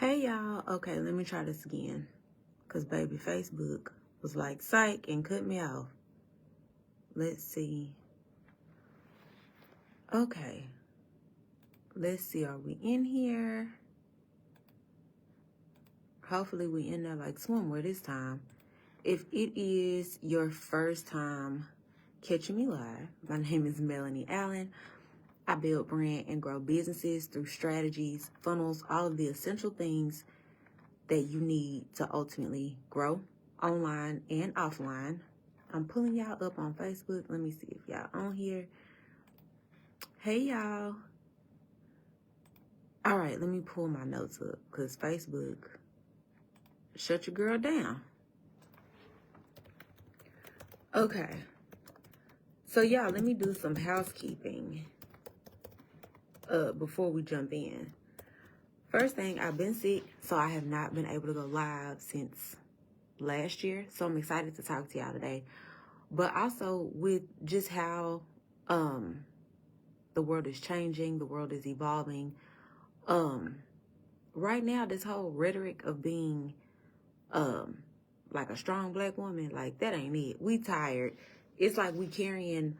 Hey y'all, okay, let me try this again. Cause baby Facebook was like psych and cut me off. Let's see. Okay. Let's see, are we in here? Hopefully we in there like swimwear this time. If it is your first time catching me live, my name is Melanie Allen. I build brand and grow businesses through strategies, funnels, all of the essential things that you need to ultimately grow online and offline. I'm pulling y'all up on Facebook. Let me see if y'all on here. Hey y'all. All right, let me pull my notes up because Facebook shut your girl down. Okay. So y'all, let me do some housekeeping before we jump in. First thing, I've been sick, so I have not been able to go live since last year. So I'm excited to talk to y'all today. But also with just how the world is changing, the world is evolving. Right now, this whole rhetoric of being like a strong black woman, like that ain't it. We tired. It's like we carrying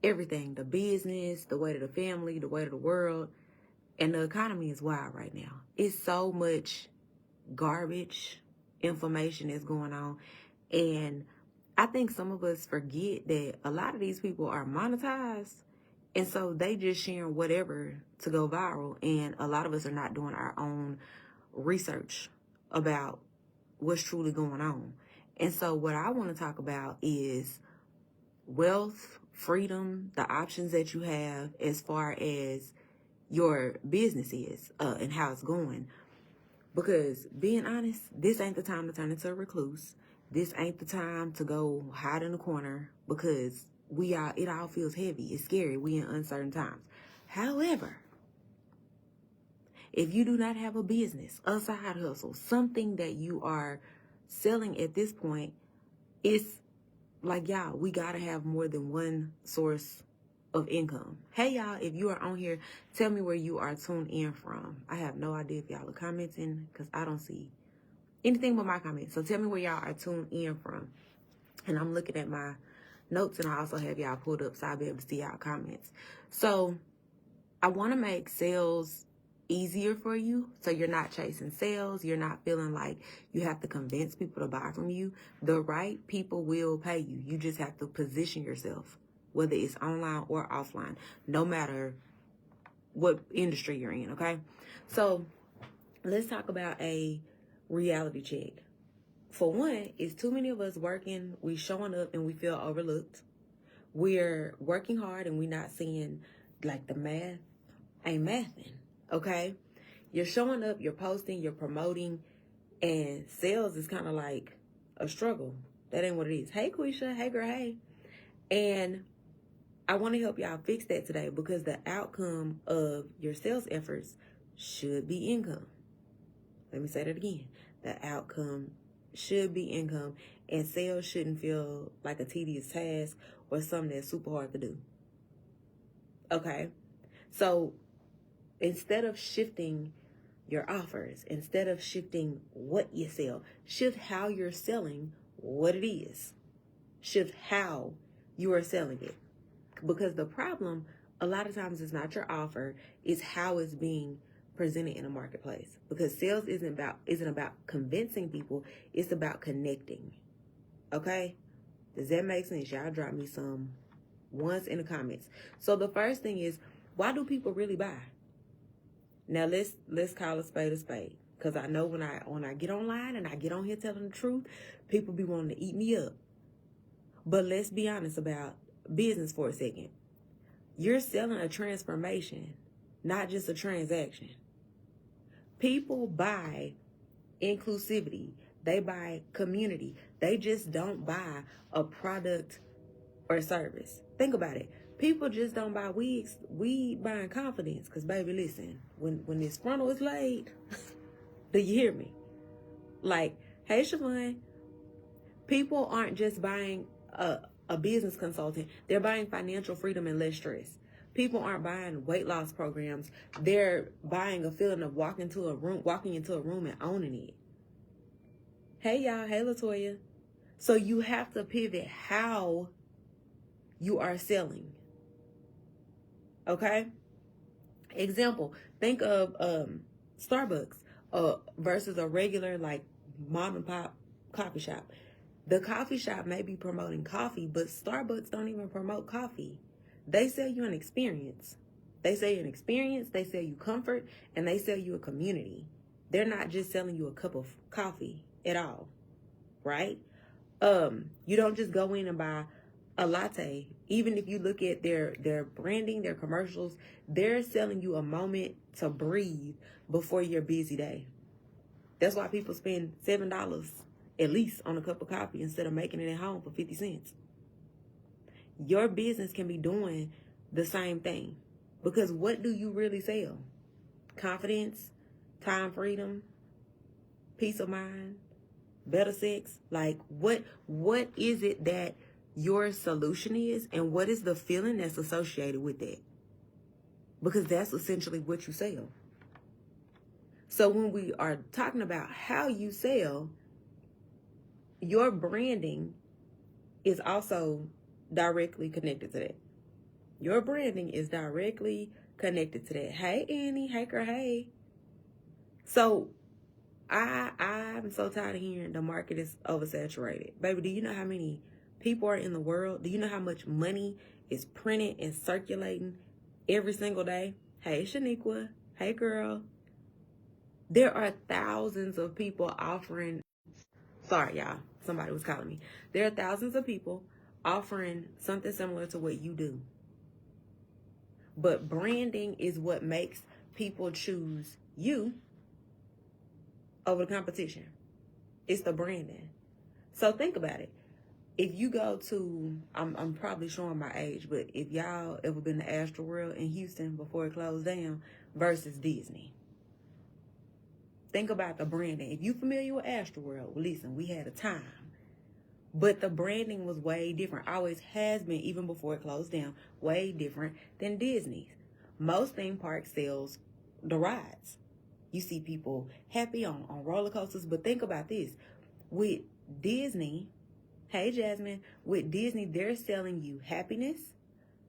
everything, the business, the weight of the family, the weight of the world. And the economy is wild right now. It's so much garbage information that's going on. And I think some of us forget that a lot of these people are monetized. And so they just sharing whatever to go viral. And a lot of us are not doing our own research about what's truly going on. And so what I want to talk about is wealth, freedom, the options that you have as far as your business is and how it's going. Because being honest, this ain't the time to turn into a recluse. This ain't the time to go hide in the corner because it all feels heavy. It's scary. We in uncertain times. However, if you do not have a business, a side hustle, something that you are selling at this point, it's like, y'all, we got to have more than one source of income. Hey y'all, if you are on here, tell me where you are tuned in from. I have no idea if y'all are commenting because I don't see anything but my comments. So tell me where y'all are tuned in from. And I'm looking at my notes and I also have y'all pulled up so I'll be able to see y'all comments. So I want to make sales easier for you so you're not chasing sales. You're not feeling like you have to convince people to buy from you. The right people will pay you. You just have to position yourself, whether it's online or offline, no matter what industry you're in, okay? So let's talk about a reality check. For one, it's too many of us working, we showing up and we feel overlooked. We're working hard and we're not seeing like the math ain't mathing, okay? You're showing up, you're posting, you're promoting, and sales is kind of like a struggle. That ain't what it is. Hey, Quisha. Hey, girl. Hey. And I want to help y'all fix that today because the outcome of your sales efforts should be income. Let me say that again. The outcome should be income, and sales shouldn't feel like a tedious task or something that's super hard to do. Okay? So instead of shifting your offers, instead of shifting what you sell, shift how you're selling what it is. Shift how you are selling it. Because the problem, a lot of times, is not your offer, it's how it's being presented in a marketplace. Because sales isn't about convincing people, it's about connecting. Okay? Does that make sense? Y'all drop me some ones in the comments. So the first thing is, why do people really buy? Now let's call a spade a spade. Because I know when I get online and I get on here telling the truth, people be wanting to eat me up. But let's be honest about business for a second. You're selling a transformation, not just a transaction. People buy inclusivity. They buy community. They just don't buy a product or service. Think about it. People just don't buy wigs. We buying confidence. Because, baby, listen, when this frontal is laid, do you hear me? Like, hey, Siobhan, people aren't just buying a business consultant. They're buying financial freedom and less stress. People aren't buying weight loss programs. They're buying a feeling of walking into a room and owning it. Hey y'all, hey Latoya. So you have to pivot how you are selling. Okay? Example, think of Starbucks versus a regular like mom and pop coffee shop. The coffee shop may be promoting coffee, but Starbucks don't even promote coffee. They sell you an experience. They sell you an experience, they sell you comfort, and they sell you a community. They're not just selling you a cup of coffee at all, right? You don't just go in and buy a latte. Even if you look at their branding, their commercials, they're selling you a moment to breathe before your busy day. That's why people spend $7 at least on a cup of coffee instead of making it at home for 50 cents. Your business can be doing the same thing. Because what do you really sell? Confidence, time freedom, peace of mind, better sex. Like what is it that your solution is, and what is the feeling that's associated with that? Because that's essentially what you sell. So when we are talking about how you sell, your branding is also directly connected to that. Your branding is directly connected to that. Hey Annie, hey girl, hey. So I'm so tired of hearing the market is oversaturated. Baby, do you know how many people are in the world? Do you know how much money is printed and circulating every single day? Hey Shaniqua, hey girl. There are thousands of people offering, sorry y'all, somebody was calling me. There are thousands of people offering something similar to what you do. But branding is what makes people choose you over the competition. It's the branding. So think about it. If you go to, I'm probably showing my age, but if y'all ever been to Astroworld in Houston before it closed down versus Disney, think about the branding. If you familiar with Astroworld, well, listen, we had a time. But the branding was way different. Always has been, even before it closed down, way different than Disney's. Most theme parks sells the rides. You see people happy on roller coasters. But think about this. With Disney, hey Jasmine, with Disney, they're selling you happiness.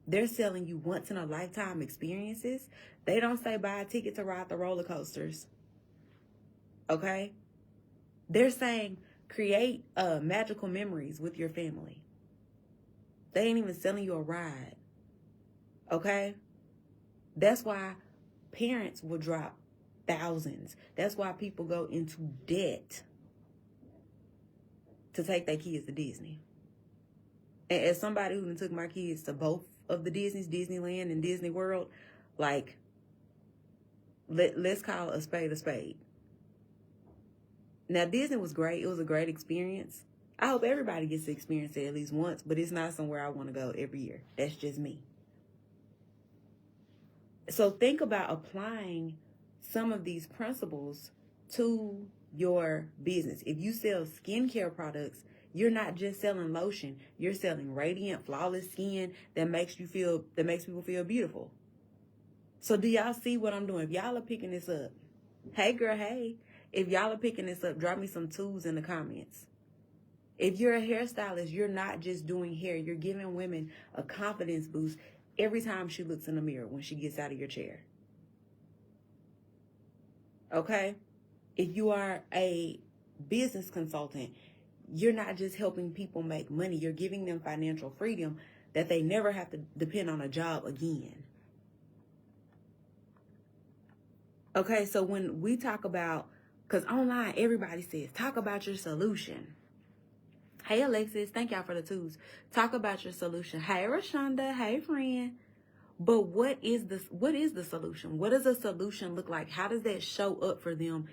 They're selling you once in a lifetime experiences. They don't say buy a ticket to ride the roller coasters. Okay? They're saying create magical memories with your family. They ain't even selling you a ride. Okay? That's why parents will drop thousands. That's why people go into debt to take their kids to Disney. And as somebody who took my kids to both of the Disneys, Disneyland and Disney World, like, let's call a spade a spade. Now, Disney was great. It was a great experience. I hope everybody gets to experience it at least once, but it's not somewhere I want to go every year. That's just me. So think about applying some of these principles to your business. If you sell skincare products, you're not just selling lotion. You're selling radiant, flawless skin that makes people feel beautiful. So do y'all see what I'm doing? If y'all are picking this up, hey girl, hey. If y'all are picking this up, drop me some twos in the comments. If you're a hairstylist, you're not just doing hair. You're giving women a confidence boost every time she looks in the mirror when she gets out of your chair. Okay? If you are a business consultant, you're not just helping people make money. You're giving them financial freedom that they never have to depend on a job again. Okay, so when we talk about, because online everybody says, talk about your solution. Hey Alexis, thank y'all for the twos. Talk about your solution. Hey Rashonda, hey friend. But what is the solution? What does a solution look like? How does that show up for them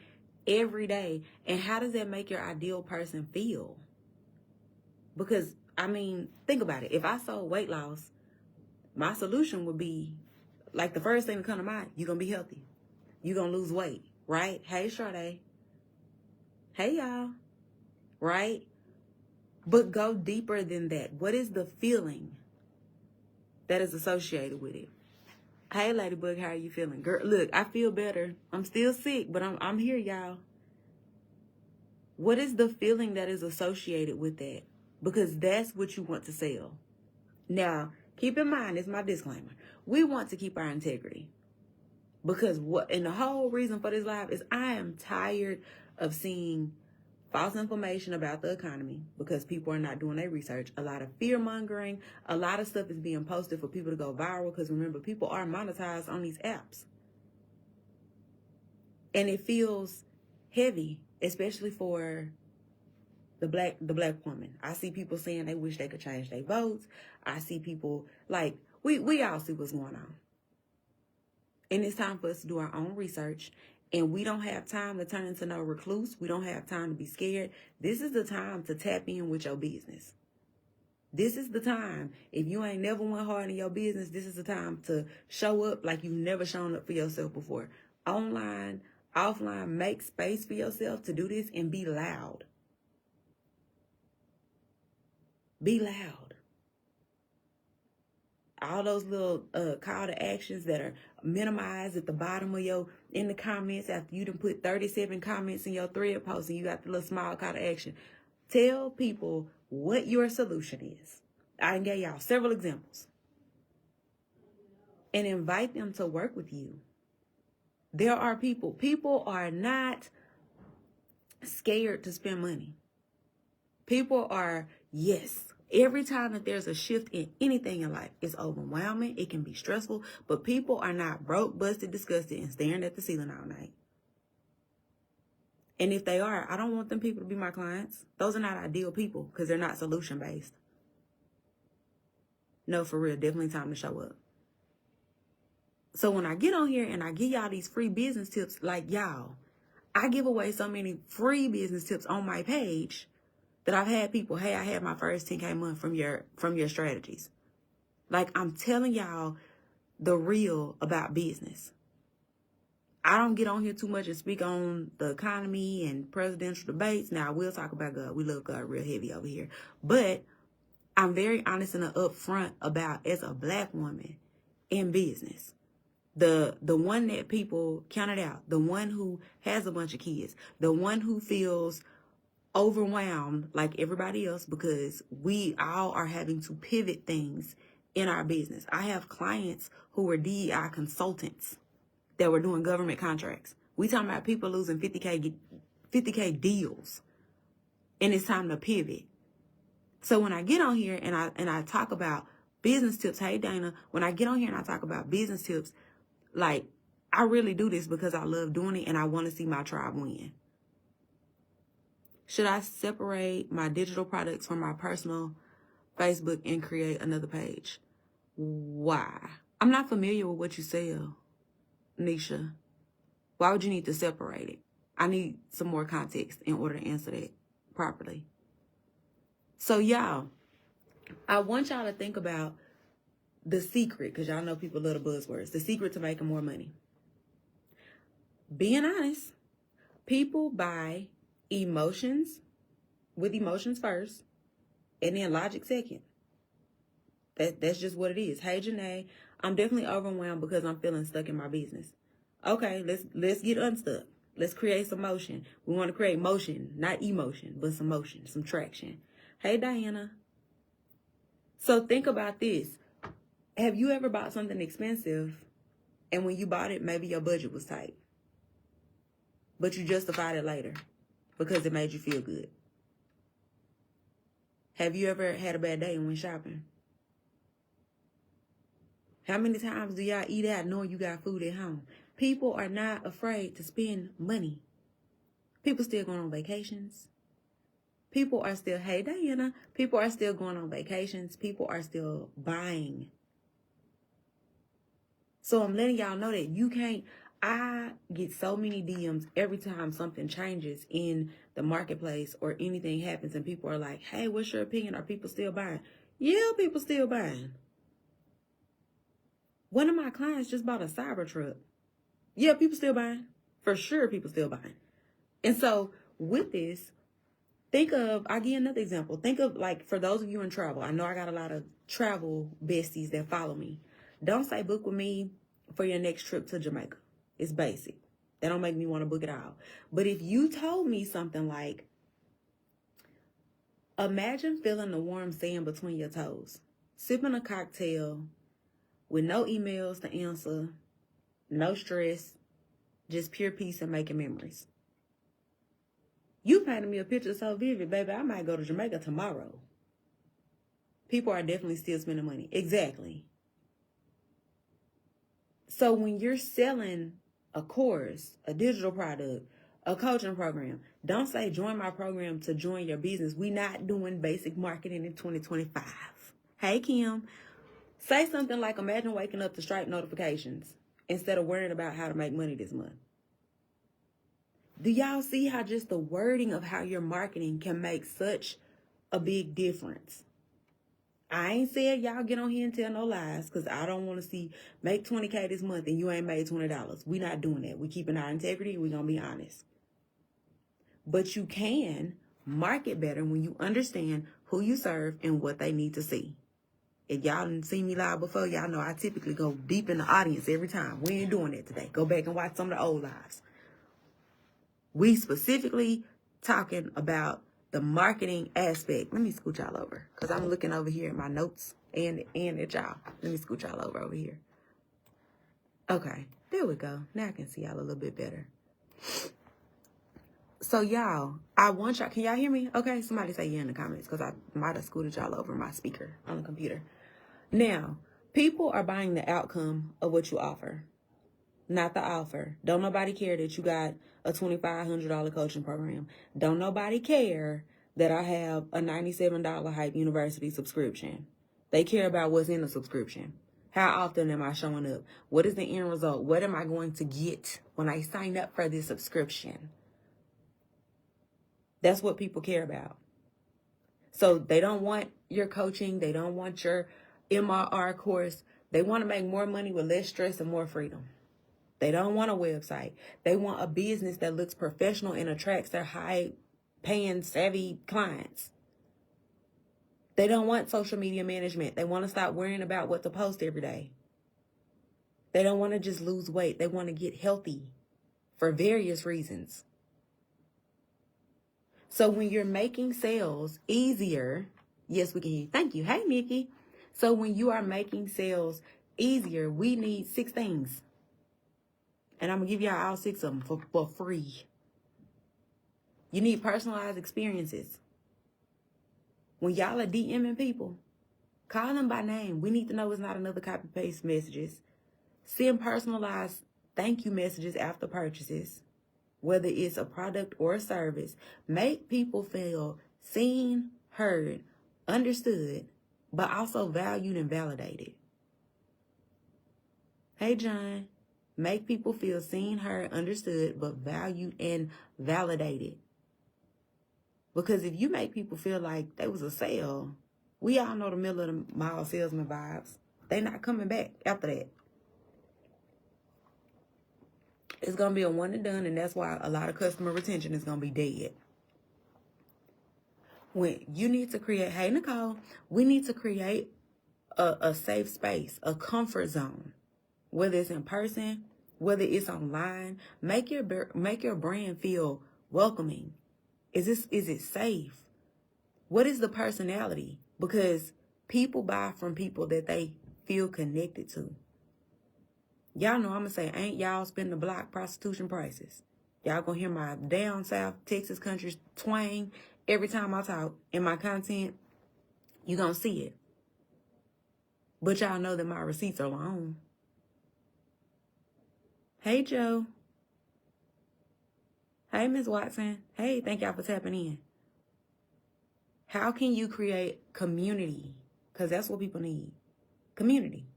every day? And how does that make your ideal person feel? Because, I mean, think about it. If I sold weight loss, my solution would be, like, the first thing to come to mind, you're going to be healthy. You're going to lose weight, right? Hey, Sade. Hey, y'all. Right? But go deeper than that. What is the feeling that is associated with it? Hey, Ladybug, how are you feeling? Girl, look, I feel better. I'm still sick, but I'm here, y'all. What is the feeling that is associated with that? Because that's what you want to sell. Now, keep in mind, it's my disclaimer. We want to keep our integrity. Because and the whole reason for this live is I am tired of seeing false information about the economy because people are not doing their research. A lot of fear mongering, a lot of stuff is being posted for people to go viral because remember, people are monetized on these apps. And it feels heavy, especially for the black woman. I see people saying they wish they could change their votes. I see people like we all see what's going on. And it's time for us to do our own research. And we don't have time to turn into no recluse. We don't have time to be scared. This is the time to tap in with your business. This is the time. If you ain't never went hard in your business, this is the time to show up like you've never shown up for yourself before. Online, offline, make space for yourself to do this and be loud. Be loud. All those little call to actions that are minimized at the bottom of in the comments after you done put 37 comments in your thread post and you got the little small call to action. Tell people what your solution is. I done gave y'all several examples. And invite them to work with you. There are people are not scared to spend money. People are, yes. Every time that there's a shift in anything in life, it's overwhelming. It can be stressful, but people are not broke, busted, disgusted, and staring at the ceiling all night. And if they are, I don't want them people to be my clients. Those are not ideal people because they're not solution-based. No, for real, definitely time to show up. So when I get on here and I give y'all these free business tips, like y'all, I give away so many free business tips on my page that I've had people, hey, I had my first 10K month from your strategies. Like, I'm telling y'all the real about business. I don't get on here too much and speak on the economy and presidential debates. Now, I will talk about God. We love God real heavy over here. But I'm very honest and upfront about, as a black woman in business, the one that people counted out, the one who has a bunch of kids, the one who feels overwhelmed like everybody else because we all are having to pivot things in our business. I have clients who were DEI consultants that were doing government contracts. We talking about people losing 50K deals, and it's time to pivot. So when I get on here and I talk about business tips, hey Dana, when I get on here and I talk about business tips, like, I really do this because I love doing it and I want to see my tribe win. Should I separate my digital products from my personal Facebook and create another page? Why? I'm not familiar with what you sell, Nisha. Why would you need to separate it? I need some more context in order to answer that properly. So y'all, I want y'all to think about the secret, because y'all know people love the buzzwords, the secret to making more money. Being honest, people buy emotions with emotions first, and then logic second. That's just what it is. Hey, Janae, I'm definitely overwhelmed because I'm feeling stuck in my business. Okay, let's get unstuck. Let's create some motion. We want to create motion, not emotion, but some motion, some traction. Hey, Diana. So think about this. Have you ever bought something expensive and when you bought it, maybe your budget was tight, but you justified it later because it made you feel good? Have you ever had a bad day and went shopping? How many times do y'all eat out knowing you got food at home? People are not afraid to spend money. People still going on vacations. People are still, hey Diana, people are still going on vacations. People are still buying. So I'm letting y'all know that you can't, I get so many DMs every time something changes in the marketplace or anything happens and people are like, hey, what's your opinion? Are people still buying? Yeah, people still buying. One of my clients just bought a Cybertruck. Yeah, people still buying. For sure, people still buying. And so with this, think of, I'll give you another example. Think of, like, for those of you in travel, I know I got a lot of travel besties that follow me. Don't say book with me for your next trip to Jamaica. It's basic. That don't make me want to book it all. But if you told me something like, imagine feeling the warm sand between your toes, sipping a cocktail with no emails to answer, no stress, just pure peace and making memories. You painted me a picture so vivid, baby, I might go to Jamaica tomorrow. People are definitely still spending money. Exactly. So when you're selling a course, a digital product, a coaching program, don't say join my program to join your business. We not doing basic marketing in 2025. Hey, Kim. Say something like, imagine waking up to Stripe notifications instead of worrying about how to make money this month. Do y'all see how just the wording of how you're marketing can make such a big difference? I ain't said y'all get on here and tell no lies, because I don't want to see make $20K this month and you ain't made $20. We not doing that. We keeping our integrity and we going to be honest. But you can market better when you understand who you serve and what they need to see. If y'all didn't see me live before, y'all know I typically go deep in the audience every time. We ain't doing that today. Go back and watch some of the old lives. We specifically talking about the marketing aspect. Let me scoot y'all over, because I'm looking over here at my notes and at y'all. Let me scoot y'all over here. Okay, there we go. Now I can see y'all a little bit better. So y'all, I want y'all, can y'all hear me? Okay, somebody say yeah in the comments, because I might have scooted y'all over my speaker on the computer. Now, people are buying the outcome of what you offer, not the offer. Don't nobody care that you got a $2,500 coaching program. Don't nobody care that I have a $97 Hype University subscription. They care about what's in the subscription. How often am I showing up? What is the end result? What am I going to get when I sign up for this subscription? That's what people care about. So they don't want your coaching. They don't want your MRR course. They want to make more money with less stress and more freedom. They don't want a website. They want a business that looks professional and attracts their high-paying, savvy clients. They don't want social media management. They want to stop worrying about what to post every day. They don't want to just lose weight. They want to get healthy for various reasons. So when you're making sales easier, yes, we can hear you. Thank you. Hey, Nikki. So when you are making sales easier, we need 6 things. And I'm going to give y'all all 6 of them for free. You need personalized experiences. When y'all are DMing people, call them by name. We need to know it's not another copy-paste messages. Send personalized thank you messages after purchases, whether it's a product or a service. Make people feel seen, heard, understood, but also valued and validated. Hey, John. Make people feel seen, heard, understood, but valued and validated. Because if you make people feel like there was a sale, we all know the middle of the mall salesman vibes. They not coming back after that. It's going to be a one and done, and that's why a lot of customer retention is going to be dead. When you need to create, hey, Nicole, we need to create a safe space, a comfort zone. Whether it's in person, whether it's online, make your brand feel welcoming. Is it safe? What is the personality? Because people buy from people that they feel connected to. Y'all know I'm gonna say, ain't y'all spin the block prostitution prices? Y'all gonna hear my down south Texas country twang every time I talk in my content. You gonna see it. But y'all know that my receipts are long. Hey, Joe. Hey, Ms. Watson. Hey, thank y'all for tapping in. How can you create community? Because that's what people need. Community.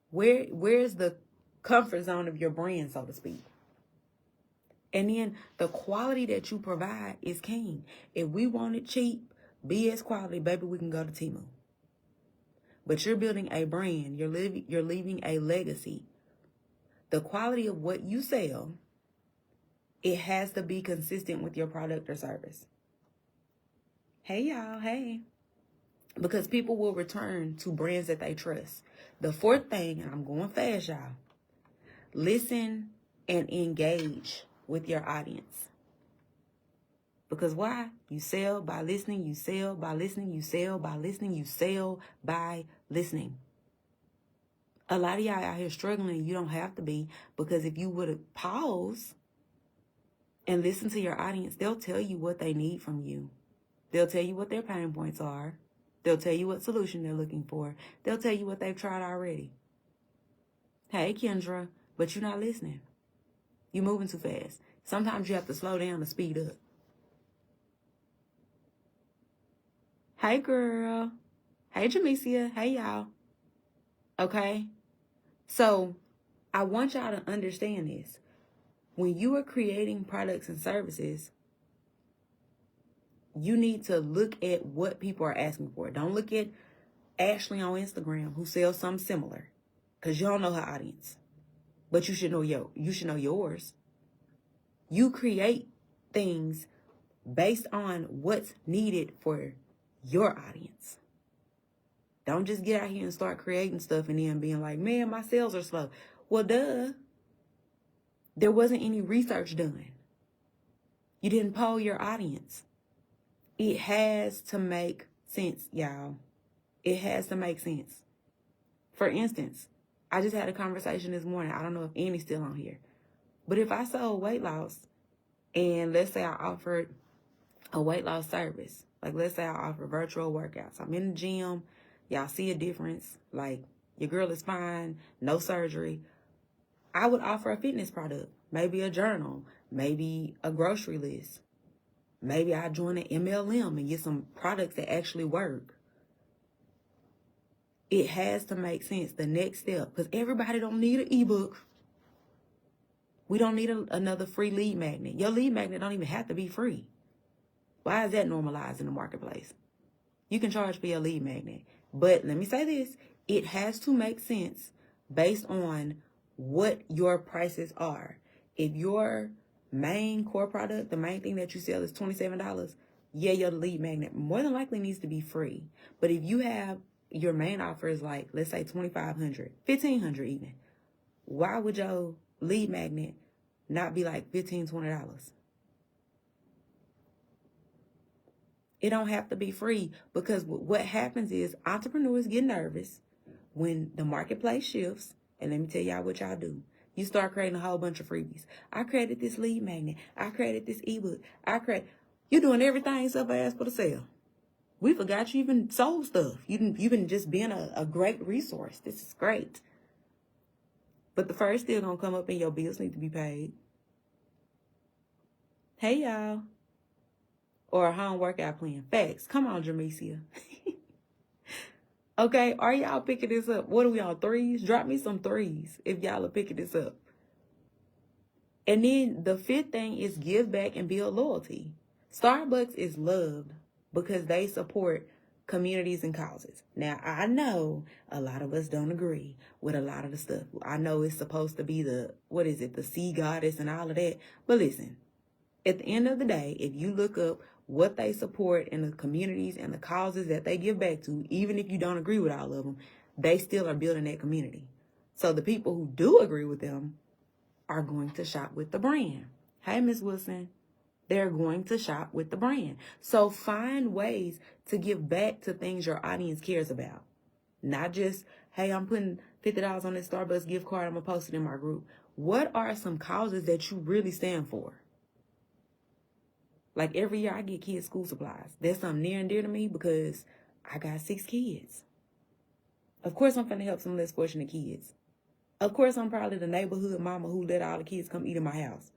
Where's the comfort zone of your brand, so to speak? And then the quality that you provide is king. If we want it cheap, BS quality, baby, we can go to Temu. But you're building a brand. You're leaving a legacy. The quality of what you sell, it has to be consistent with your product or service. Hey, y'all. Hey. because people will return to brands that they trust. The fourth thing, and I'm going fast, y'all, listen and engage with your audience. Because why? You sell by listening, you sell by listening, you sell by listening, you sell by listening. A lot of y'all out here struggling, you don't have to be, because if you would have paused and listened to your audience, they'll tell you what they need from you. They'll tell you what their pain points are. They'll tell you what solution they're looking for. They'll tell you what they've tried already. Hey, Kendra, but you're not listening. You're moving too fast. Sometimes you have to slow down to speed up. Hey, girl. Hey, Jamesia. Hey, y'all. Okay? So, I want y'all to understand this. When you are creating products and services, you need to look at what people are asking for. Don't look at Ashley on Instagram who sells something similar, because you don't know her audience. But you should know yours. You create things based on what's needed for your audience. Don't just get out here and start creating stuff and then being like, man, my sales are slow. Well, duh. There wasn't any research done. You didn't poll your audience. It has to make sense, y'all. It has to make sense. For instance, I just had a conversation this morning. I don't know if Annie's still on here. But if I sold weight loss, and let's say I offered a weight loss service, like let's say I offer virtual workouts. I'm in the gym. Y'all see a difference. Like, your girl is fine. No surgery. I would offer a fitness product. Maybe a journal. Maybe a grocery list. Maybe I join an MLM and get some products that actually work. It has to make sense, the next step. Because everybody don't need an ebook. We don't need another free lead magnet. Your lead magnet don't even have to be free. Why is that normalized in the marketplace? You can charge for your lead magnet. But let me say this. It has to make sense based on what your prices are. If your main core product, the main thing that you sell is $27, yeah, your lead magnet more than likely needs to be free. But if you have your main offer is like, let's say $2,500, $1,500 even, why would your lead magnet not be like $15, $20? It don't have to be free, because what happens is entrepreneurs get nervous when the marketplace shifts. And let me tell y'all what y'all do. You start creating a whole bunch of freebies. I created this lead magnet. I created this ebook. You're doing everything except for ask for the sale. We forgot you even sold stuff. You've been just being a great resource. This is great. But the first still gonna come up and your bills need to be paid. Hey, y'all. Or a home workout plan. Facts. Come on, Jamesia. Okay, are y'all picking this up? What are we on, 3s? Drop me some 3s if y'all are picking this up. And then the fifth thing is give back and build loyalty. Starbucks is loved because they support communities and causes. Now, I know a lot of us don't agree with a lot of the stuff. I know it's supposed to be the sea goddess and all of that. But listen, at the end of the day, if you look up what they support in the communities and the causes that they give back to, even if you don't agree with all of them, they still are building that community. So the people who do agree with them are going to shop with the brand. Hey, Miss Wilson. They're going to shop with the brand. So find ways to give back to things your audience cares about. Not just, hey, I'm putting $50 on this Starbucks gift card. I'm going to post it in my group. What are some causes that you really stand for? Like every year I get kids' school supplies. That's something near and dear to me because I got 6 kids. Of course I'm going to help some less fortunate kids. Of course I'm probably the neighborhood mama who let all the kids come eat in my house.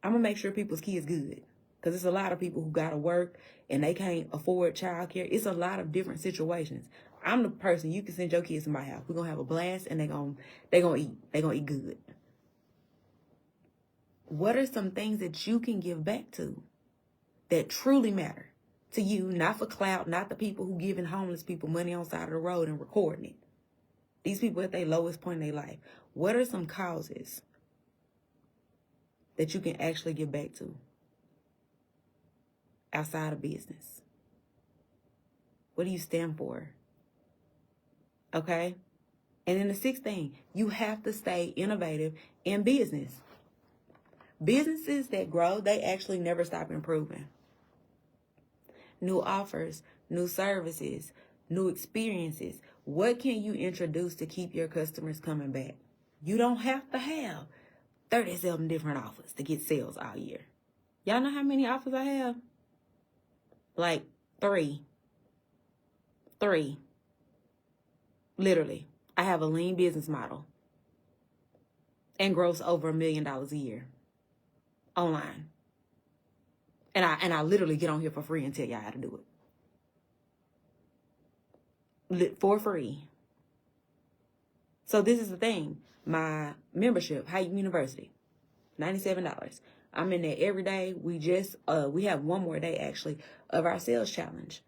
I'm going to make sure people's kids good. Because there's a lot of people who got to work and they can't afford childcare. It's a lot of different situations. I'm the person you can send your kids to my house. We're going to have a blast and they're going to eat. They're going to eat good. What are some things that you can give back to that truly matter to you, not for clout, not the people who giving homeless people money on the side of the road and recording it? These people at their lowest point in their life. What are some causes that you can actually give back to outside of business? What do you stand for? Okay? And then the sixth thing, you have to stay innovative in business. Businesses that grow, they actually never stop improving. New offers, new services, new experiences. What can you introduce to keep your customers coming back? You don't have to have 37 different offers to get sales all year. Y'all know how many offers I have? Like 3. Literally. I have a lean business model and gross over $1 million a year online. And I literally get on here for free and tell y'all how to do it. For free. So this is the thing. My membership, Hayek University, $97. I'm in there every day. We have one more day actually of our sales challenge.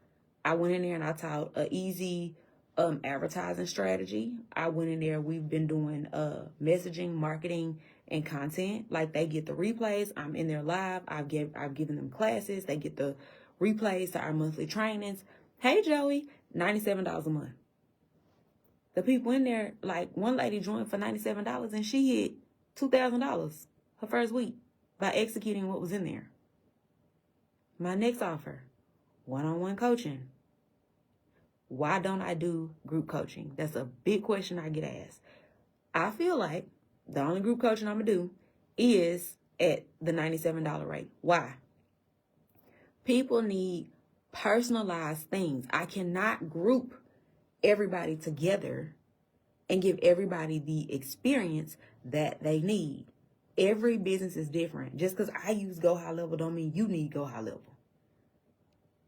I went in there and I taught an easy advertising strategy. I went in there. We've been doing messaging, marketing, and content. Like, they get the replays. I'm in there live. I've given them classes. They get the replays to our monthly trainings. Hey, Joey, $97 a month. The people in there, like, one lady joined for $97 and she hit $2,000 her first week by executing what was in there. My next offer, one-on-one coaching. Why don't I do group coaching? That's a big question I get asked. I feel like the only group coaching I'm going to do is at the $97 rate. Why? People need personalized things. I cannot group everybody together and give everybody the experience that they need. Every business is different. Just because I use Go High Level don't mean you need Go High Level.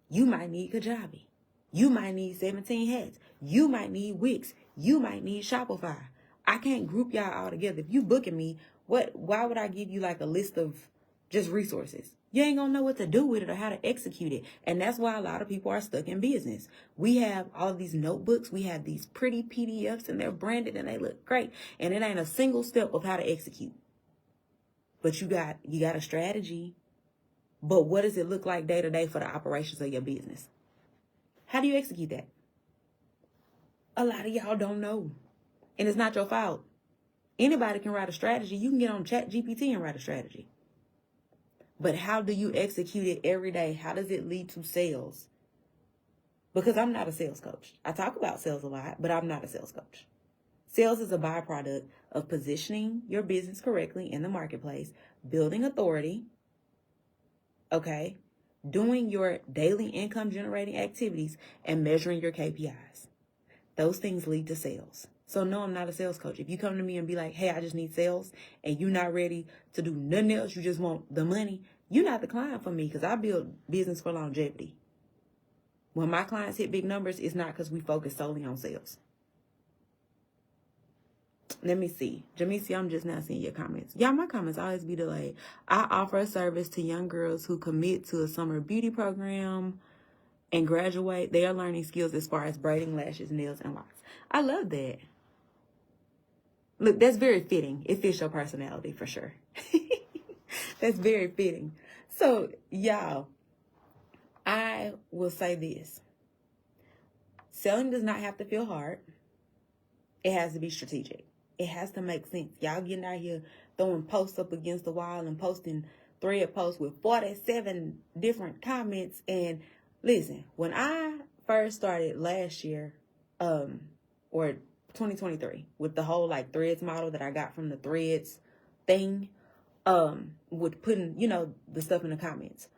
You might need Kajabi. You might need 17 hats. You might need Wix. You might need Shopify. I can't group y'all all together. If you booking me, why would I give you like a list of just resources? You ain't gonna know what to do with it or how to execute it. And that's why a lot of people are stuck in business. We have all of these notebooks. We have these pretty PDFs and they're branded and they look great. And it ain't a single step of how to execute. But you got a strategy. But what does it look like day to day for the operations of your business? How do you execute that? A lot of y'all don't know. And it's not your fault. Anybody can write a strategy. You can get on ChatGPT and write a strategy. But how do you execute it every day? How does it lead to sales? Because I'm not a sales coach. I talk about sales a lot, but I'm not a sales coach. Sales is a byproduct of positioning your business correctly in the marketplace, building authority, okay, doing your daily income generating activities, and measuring your KPIs. Those things lead to sales. So no, I'm not a sales coach. If you come to me and be like, hey, I just need sales, and you're not ready to do nothing else, you just want the money, you're not the client for me, because I build business for longevity. When my clients hit big numbers, it's not because we focus solely on sales. Let me see. Jamisi, I'm just now seeing your comments. Y'all, my comments always be delayed. I offer a service to young girls who commit to a summer beauty program and graduate. They are learning skills as far as braiding, lashes, nails, and locks. I love that. Look, that's very fitting. It fits your personality for sure. That's very fitting. So, y'all, I will say this. Selling does not have to feel hard. It has to be strategic. It has to make sense. Y'all getting out here throwing posts up against the wall and posting thread posts with 47 different comments. And listen, when I first started last year, or 2023, with the whole like threads model that I got from the threads thing, with putting, the stuff in the comments.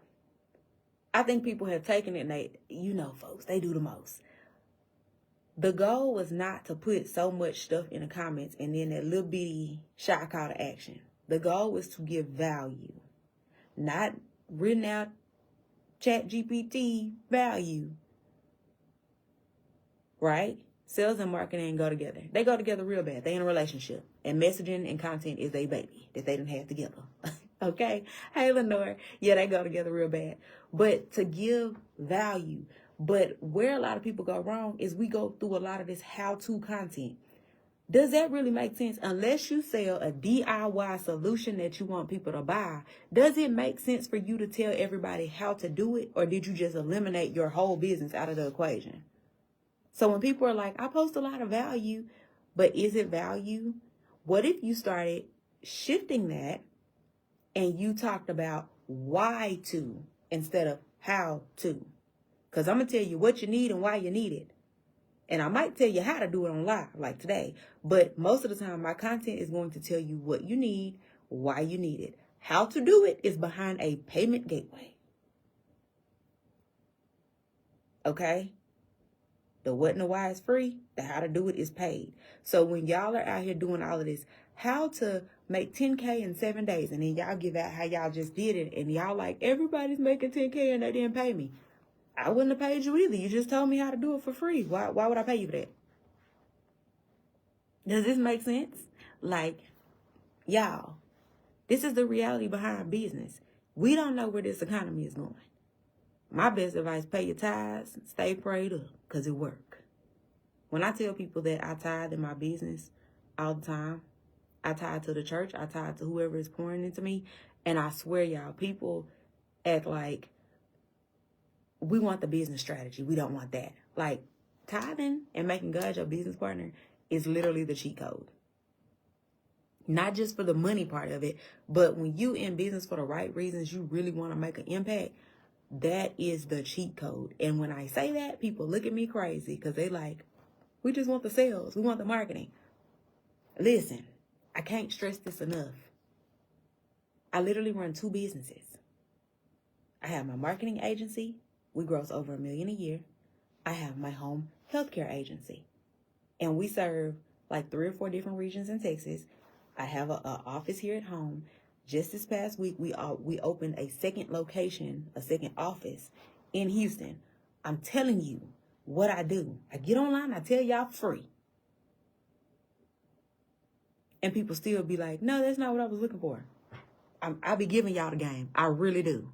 I think people have taken it and they, folks, they do the most. The goal was not to put so much stuff in the comments and then that little bitty shy call to action. The goal was to give value, not written out ChatGPT value, right? Sales and marketing go together. They go together real bad. They in a relationship. And messaging and content is a baby that they didn't have together. Okay? Hey, Lenore. Yeah, they go together real bad. But to give value. But where a lot of people go wrong is we go through a lot of this how-to content. Does that really make sense? Unless you sell a DIY solution that you want people to buy, does it make sense for you to tell everybody how to do it? Or did you just eliminate your whole business out of the equation? So when people are like, I post a lot of value, but is it value? What if you started shifting that and you talked about why to instead of how to? Because I'm going to tell you what you need and why you need it. And I might tell you how to do it on live, like today. But most of the time, my content is going to tell you what you need, why you need it. How to do it is behind a payment gateway. Okay? The what and the why is free. The how to do it is paid. So when y'all are out here doing all of this, how to make 10K in 7 days, and then y'all give out how y'all just did it, and y'all like, everybody's making 10K and they didn't pay me. I wouldn't have paid you either. You just told me how to do it for free. Why would I pay you for that? Does this make sense? Like, y'all, this is the reality behind business. We don't know where this economy is going. My best advice, pay your tithes, stay prayed up, because it works. When I tell people that I tithe in my business all the time, I tithe to the church, I tithe to whoever is pouring into me, and I swear, y'all, people act like we want the business strategy. We don't want that. Like, tithing and making God your business partner is literally the cheat code. Not just for the money part of it, but when you in business for the right reasons, you really want to make an impact, that is the cheat code. And when I say that, people look at me crazy because they like, we just want the sales. We want the marketing. Listen, I can't stress this enough. I literally run 2 businesses. I have my marketing agency. We gross over $1 million a year. I have my home healthcare agency. And we serve like 3 or 4 different regions in Texas. I have an office here at home. Just this past week, we opened a second location, a second office in Houston. I'm telling you what I do. I get online, I tell y'all free. And people still be like, no, that's not what I was looking for. I be giving y'all the game. I really do.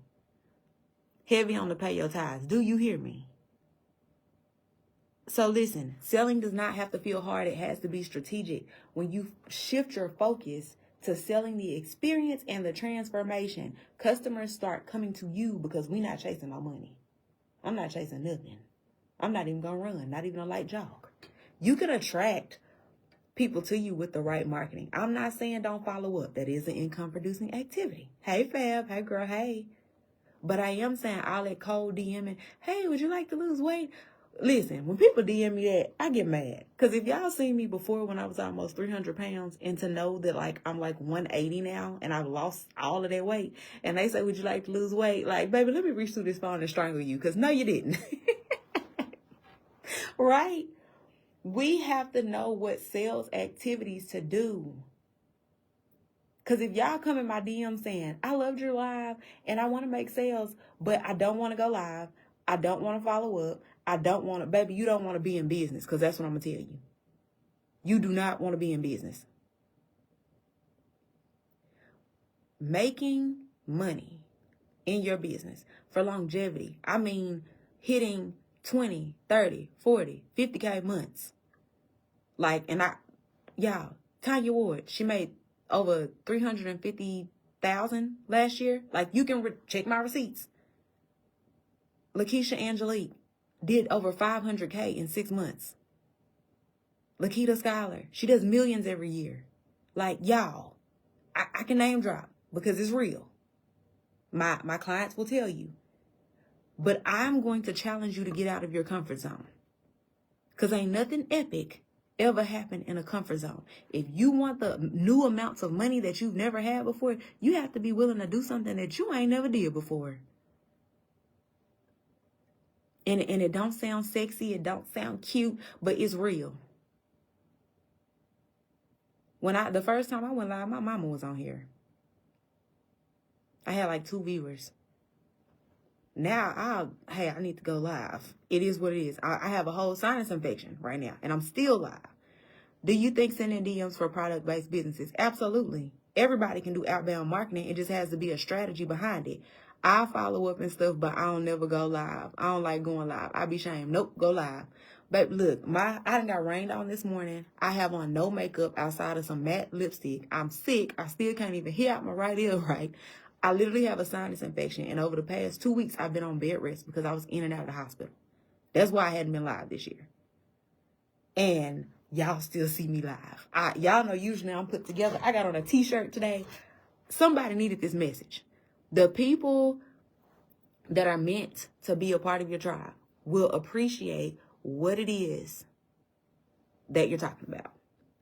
Heavy on the pay your tithes. Do you hear me? So listen, selling does not have to feel hard. It has to be strategic. When you shift your focus to selling the experience and the transformation, customers start coming to you because we're not chasing no money. I'm not chasing nothing. I'm not even going to run, not even a light jog. You can attract people to you with the right marketing. I'm not saying don't follow up. That is an income producing activity. Hey, Fab. Hey, girl. Hey. But I am saying all that cold DMing, hey, would you like to lose weight? Listen, when people DM me that, I get mad. Because if y'all seen me before when I was almost 300 pounds and to know that like I'm like 180 now and I've lost all of that weight and they say, would you like to lose weight? Like, baby, let me reach through this phone and strangle you because no, you didn't. Right? We have to know what sales activities to do. Because if y'all come in my DM saying, I loved your live and I want to make sales, but I don't want to go live. I don't want to follow up. I don't want to, baby, you don't want to be in business because that's what I'm going to tell you. You do not want to be in business. Making money in your business for longevity. I mean, hitting 20, 30, 40, 50K months. Like, and y'all, Tanya Ward, she made over 350,000 last year. Like, you can check my receipts. Lakeisha Angelique did over 500K in 6 months. Lakita Schuyler, she does millions every year. Like, y'all, I can name drop because it's real. My clients will tell you. But I'm going to challenge you to get out of your comfort zone. Because ain't nothing epic ever happened in a comfort zone. If you want the new amounts of money that you've never had before, you have to be willing to do something that you ain't never did before. And it don't sound sexy, it don't sound cute, but it's real. The first time I went live, my mama was on here. I had like 2 viewers. Now, I need to go live. It is what it is. I have a whole sinus infection right now, and I'm still live. Do you think sending DMs for product-based businesses? Absolutely. Everybody can do outbound marketing. It just has to be a strategy behind it. I follow up and stuff, but I don't never go live. I don't like going live. I be shamed. Nope, go live. But look, I done got rained on this morning. I have on no makeup outside of some matte lipstick. I'm sick. I still can't even hear out my right ear right. I literally have a sinus infection, and over the past 2 weeks, I've been on bed rest because I was in and out of the hospital. That's why I hadn't been live this year. and y'all still see me live. Y'all know usually I'm put together. I got on a t-shirt today. Somebody needed this message. The people that are meant to be a part of your tribe will appreciate what it is that you're talking about.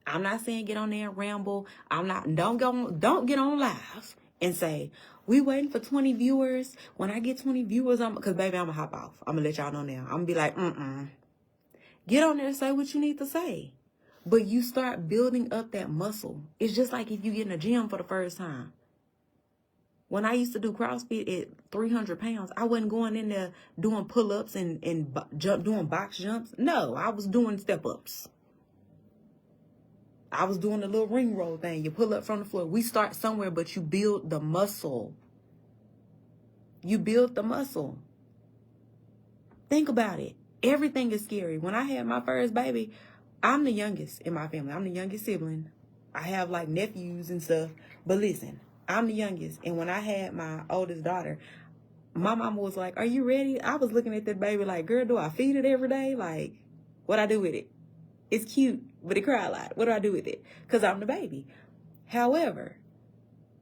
I'm not saying get on there and ramble. Don't get on live and say, we waiting for 20 viewers. When I get 20 viewers, because baby, I'm gonna hop off. I'm gonna let y'all know now. I'm gonna be like, Get on there and say what you need to say. But you start building up that muscle. It's just like if you get in a gym for the first time. When I used to do CrossFit at 300 pounds, I wasn't going in there doing pull-ups and doing box jumps. No, I was doing step-ups. I was doing the little ring roll thing. You pull up from the floor. We start somewhere, but you build the muscle. You build the muscle. Think about it. Everything is scary. When I had my first baby, I'm the youngest in my family. I'm the youngest sibling. I have like nephews and stuff. But listen, I'm the youngest. And when I had my oldest daughter, my mama was like, are you ready? I was looking at that baby like, girl, do I feed it every day? Like, what I do with it? It's cute, but it cry a lot. What do I do with it? Because I'm the baby. However,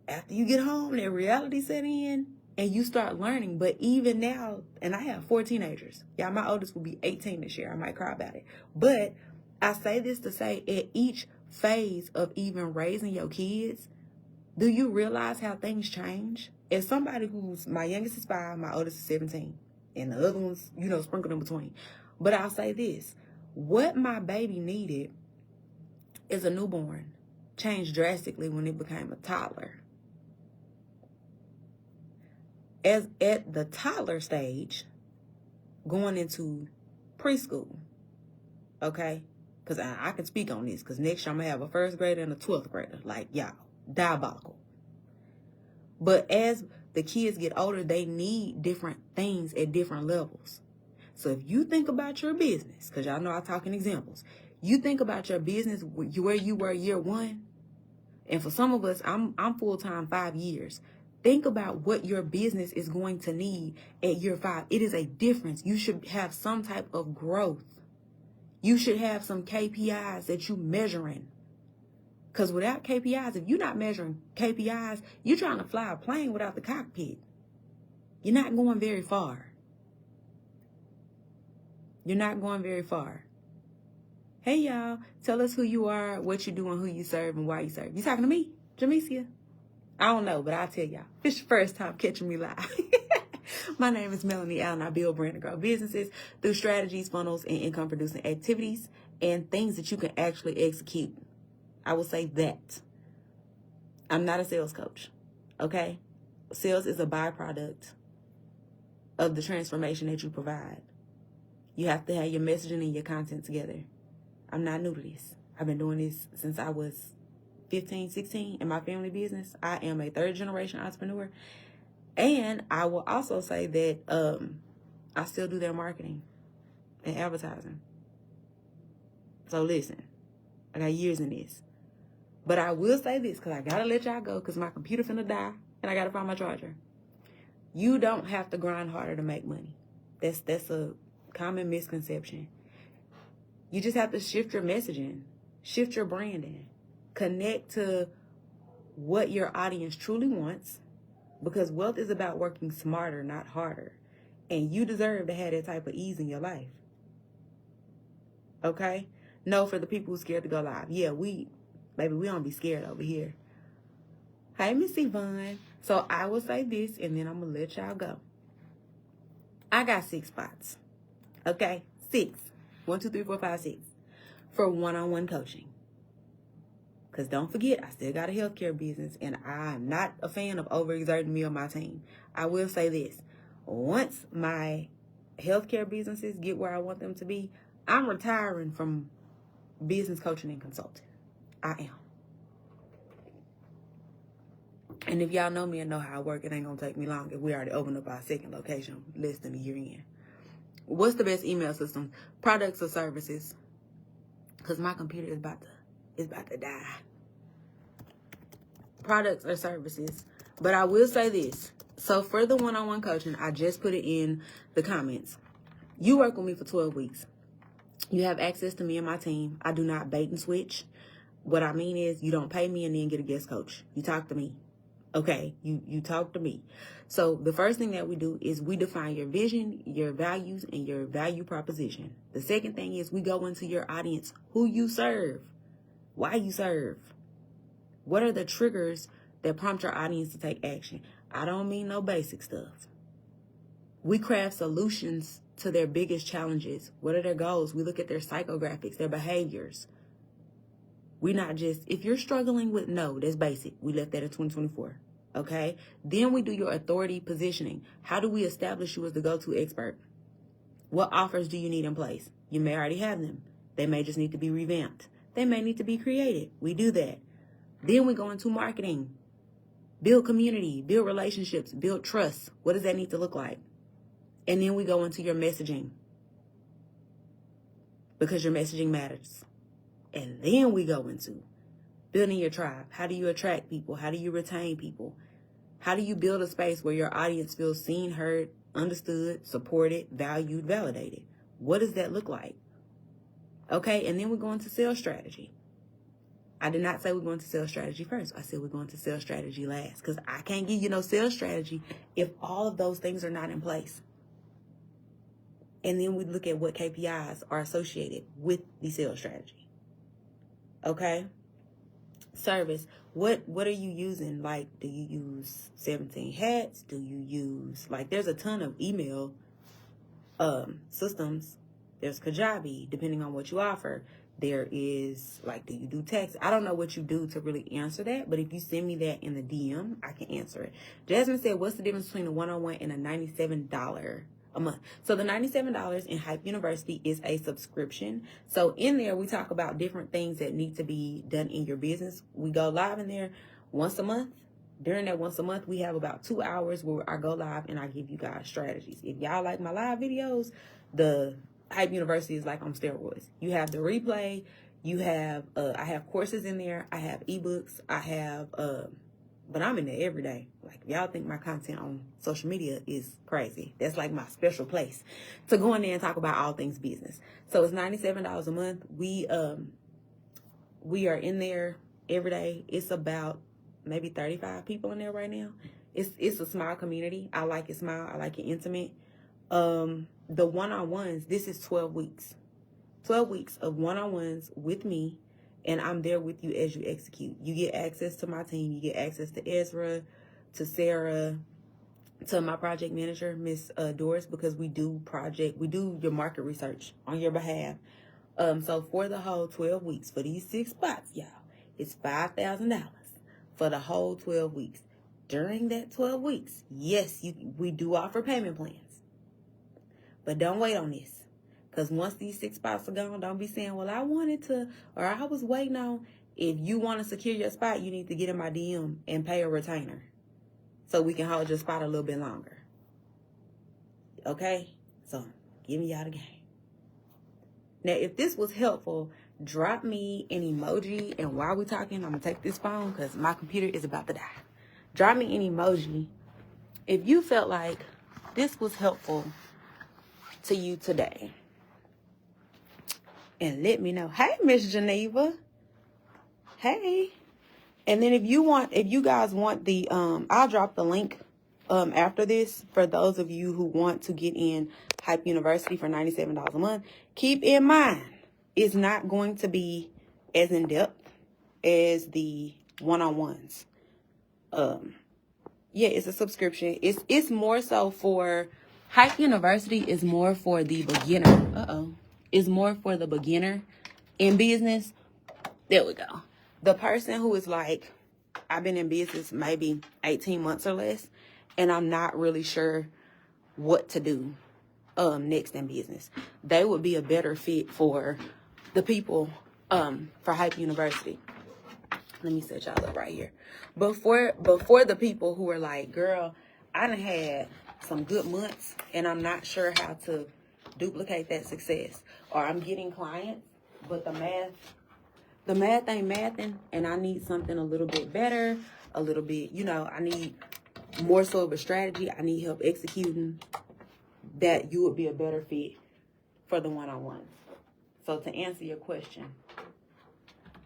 after you get home, that reality set in and you start learning. But even now, and I have 4 teenagers. Yeah, my oldest will be 18 this year. I might cry about it. But I say this to say, at each phase of even raising your kids, do you realize how things change? As somebody who's, my youngest is 5, my oldest is 17. And the other ones, sprinkled in between. But I'll say this. What my baby needed as a newborn changed drastically when it became a toddler. As at the toddler stage, going into preschool, okay? Because I can speak on this, because next year I'm going to have a 1st grader and a 12th grader. Like, y'all, diabolical. But as the kids get older, they need different things at different levels. So if you think about your business, because y'all know I talk in examples, you think about your business where you were year 1, and for some of us, I'm full-time 5 years. Think about what your business is going to need at year 5. It is a difference. You should have some type of growth. You should have some KPIs that you're measuring. Because without KPIs, if you're not measuring KPIs, you're trying to fly a plane without the cockpit. You're not going very far. You're not going very far. Hey, y'all. Tell us who you are, what you do, and who you serve, and why you serve. You talking to me, Jamesia? I don't know, but I'll tell y'all. It's your first time catching me live. My name is Melanie Allen. I build, brand, and grow businesses through strategies, funnels, and income-producing activities and things that you can actually execute. I will say that. I'm not a sales coach, okay? Sales is a byproduct of the transformation that you provide. You have to have your messaging and your content together. I'm not new to this. I've been doing this since I was 15, 16 in my family business. I am a 3rd-generation entrepreneur. And I will also say that I still do their marketing and advertising. So listen, I got years in this. But I will say this, because I got to let y'all go, because my computer finna die, and I got to find my charger. You don't have to grind harder to make money. That's a common misconception. You just have to shift your messaging, shift your branding, connect to what your audience truly wants, because wealth is about working smarter, not harder. And you deserve to have that type of ease in your life. Okay? No, for the people who are scared to go live. Yeah, we don't be scared over here. Hey, Miss Yvonne. So I will say this, and then I'm going to let y'all go. I got 6 spots. Okay? 6. 1, 2, 3, 4, 5, 6. For one-on-one coaching. Because don't forget, I still got a healthcare business, and I'm not a fan of overexerting me or my team. I will say this. Once my healthcare businesses get where I want them to be, I'm retiring from business coaching and consulting. I am. And if y'all know me and know how I work, it ain't going to take me long if we already opened up our 2nd location less than a year in. What's the best email system? Products or services? Because my computer is about to die. Products or services. But I will say this. So for the one-on-one coaching, I just put it in the comments. You work with me for 12 weeks. You have access to me and my team. I do not bait and switch. What I mean is you don't pay me and then get a guest coach. You talk to me. Okay, you talk to me. So the first thing that we do is we define your vision, your values, and your value proposition. The second thing is we go into your audience, who you serve, why you serve. What are the triggers that prompt your audience to take action? I don't mean no basic stuff. We craft solutions to their biggest challenges. What are their goals? We look at their psychographics, their behaviors. We not just, if you're struggling with no, that's basic. We left that in 2024. Okay? Then we do your authority positioning. How do we establish you as the go-to expert? What offers do you need in place? You may already have them. They may just need to be revamped. They may need to be created. We do that. Then we go into marketing. Build community, build relationships, build trust. What does that need to look like? And then we go into your messaging, because your messaging matters. And then we go into building your tribe. How do you attract people? How do you retain people? How do you build a space where your audience feels seen, heard, understood, supported, valued, validated? What does that look like? Okay, and then we're going to sales strategy. I did not say we're going to sales strategy first. I said we're going to sales strategy last, because I can't give you no sales strategy if all of those things are not in place. And then we look at what KPIs are associated with the sales strategy. Okay? Service. What are you using? Like, do you use 17 hats? Do you use, like, there's a ton of email systems. There's Kajabi, depending on what you offer. There is, like, do you do text? I don't know what you do to really answer that, but if you send me that in the DM, I can answer it. Jasmine said, what's the difference between a one-on-one and a $97 a month? So the $97 in Hype University is a subscription. So in there, we talk about different things that need to be done in your business. We go live in there once a month. During that once a month, we have about 2 hours where I go live and I give you guys strategies. If y'all like my live videos, the Hype University is like on steroids. You have the replay. You have, I have courses in there. I have ebooks. I have, but I'm in there every day. Like, if y'all think my content on social media is crazy, that's like my special place to go in there and talk about all things business. So it's $97 a month. We are in there every day. It's about maybe 35 people in there right now. It's a small community. I like it small. I like it intimate. The one-on-ones, this is 12 weeks. 12 weeks of one-on-ones with me, and I'm there with you as you execute. You get access to my team. You get access to Ezra, to Sarah, to my project manager, Miss Doris, because we do your market research on your behalf. So for the whole 12 weeks, for these 6 spots, y'all, it's $5,000 for the whole 12 weeks. During that 12 weeks, yes, we do offer payment plans. But don't wait on this. Because once these 6 spots are gone, don't be saying, well, I wanted to, or I was waiting on. If you want to secure your spot, you need to get in my DM and pay a retainer so we can hold your spot a little bit longer. Okay? So, give me y'all the game. Now, if this was helpful, drop me an emoji. And while we're talking, I'm going to take this phone because my computer is about to die. Drop me an emoji if you felt like this was helpful to you today. And let me know. Hey, Miss Geneva. Hey. And then if you guys want the, I'll drop the link after this for those of you who want to get in Hype University for $97 a month. Keep in mind, it's not going to be as in-depth as the one-on-ones. Yeah, it's a subscription. It's more so for, Hype University is more for the beginner. It's more for the beginner in business. There we go. The person who is like, I've been in business maybe 18 months or less, and I'm not really sure what to do next in business. They would be a better fit for the people for Hype University. Let me set y'all up right here. Before the people who are like, girl, I done had some good months and I'm not sure how to duplicate that success. Or I'm getting clients, but the math ain't mathing, and I need something a little bit better, a little bit, I need more so of a strategy. I need help executing. That you would be a better fit for the one-on-one. So to answer your question,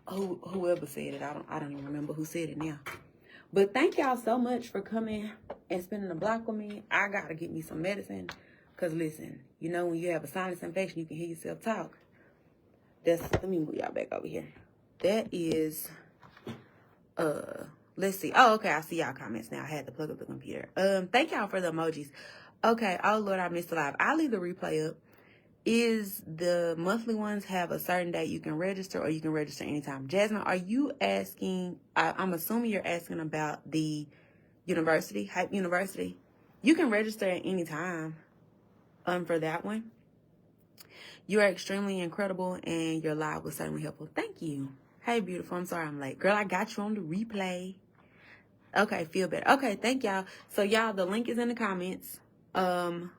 whoever said it, I don't even remember who said it now. But thank y'all so much for coming and spending the block with me. I gotta get me some medicine. Cause listen, you know when you have a sinus infection, you can hear yourself talk. Let me move y'all back over here. That is, let's see. Oh, okay, I see y'all comments now. I had to plug up the computer. Thank y'all for the emojis. Okay, oh Lord, I missed the live. I'll leave the replay up. Is the monthly ones have a certain date you can register, or you can register anytime? Jasmine, are you asking, I'm assuming you're asking about the university, Hype University. You can register at any time for that one. You are extremely incredible, and your live was certainly helpful. Thank you. Hey, beautiful. I'm sorry I'm late. Girl, I got you on the replay. Okay, feel better. Okay, thank y'all. So, y'all, the link is in the comments. And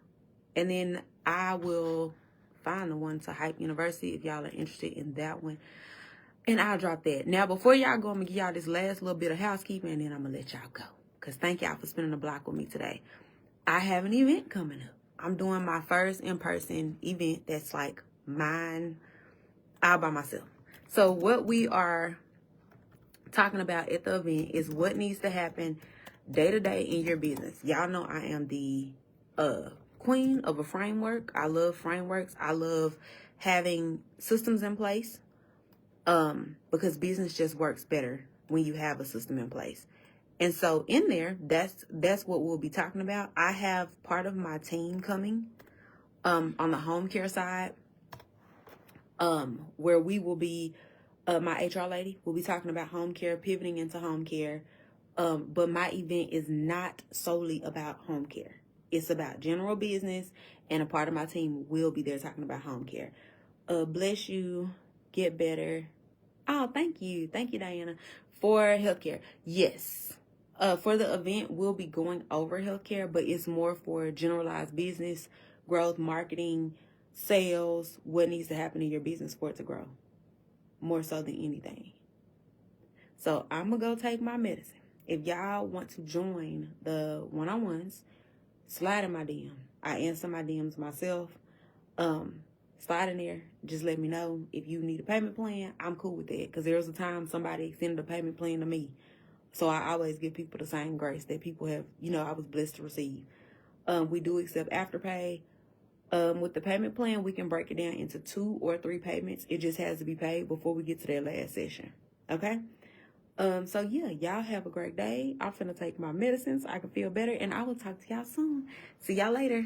then I will find the one to Hype University if y'all are interested in that one. And I'll drop that. Now, before y'all go, I'm going to give y'all this last little bit of housekeeping, and then I'm going to let y'all go. Because thank y'all for spending the block with me today. I have an event coming up. I'm doing my first in-person event that's like mine, all by myself. So what we are talking about at the event is what needs to happen day to day in your business. Y'all know I am the queen of a framework. I love frameworks. I love having systems in place because business just works better when you have a system in place. And so in there, that's what we'll be talking about. I have part of my team coming on the home care side where we will be, my HR lady will be talking about home care, pivoting into home care. But my event is not solely about home care. It's about general business, and a part of my team will be there talking about home care. Bless you. Get better. Oh, thank you. Thank you, Diana. For healthcare. Yes. For the event, we'll be going over healthcare, but it's more for generalized business, growth, marketing, sales, what needs to happen in your business for it to grow. More so than anything. So I'm going to go take my medicine. If y'all want to join the one-on-ones, slide in my DM. I answer my DMs myself. Slide in there. Just let me know if you need a payment plan. I'm cool with that because there was a time somebody extended a payment plan to me. So I always give people the same grace that people have, I was blessed to receive. We do accept Afterpay. With the payment plan, we can break it down into 2 or 3 payments. It just has to be paid before we get to that last session. Okay? So yeah, y'all have a great day. I'm finna take my medicine so I can feel better, and I will talk to y'all soon. See y'all later.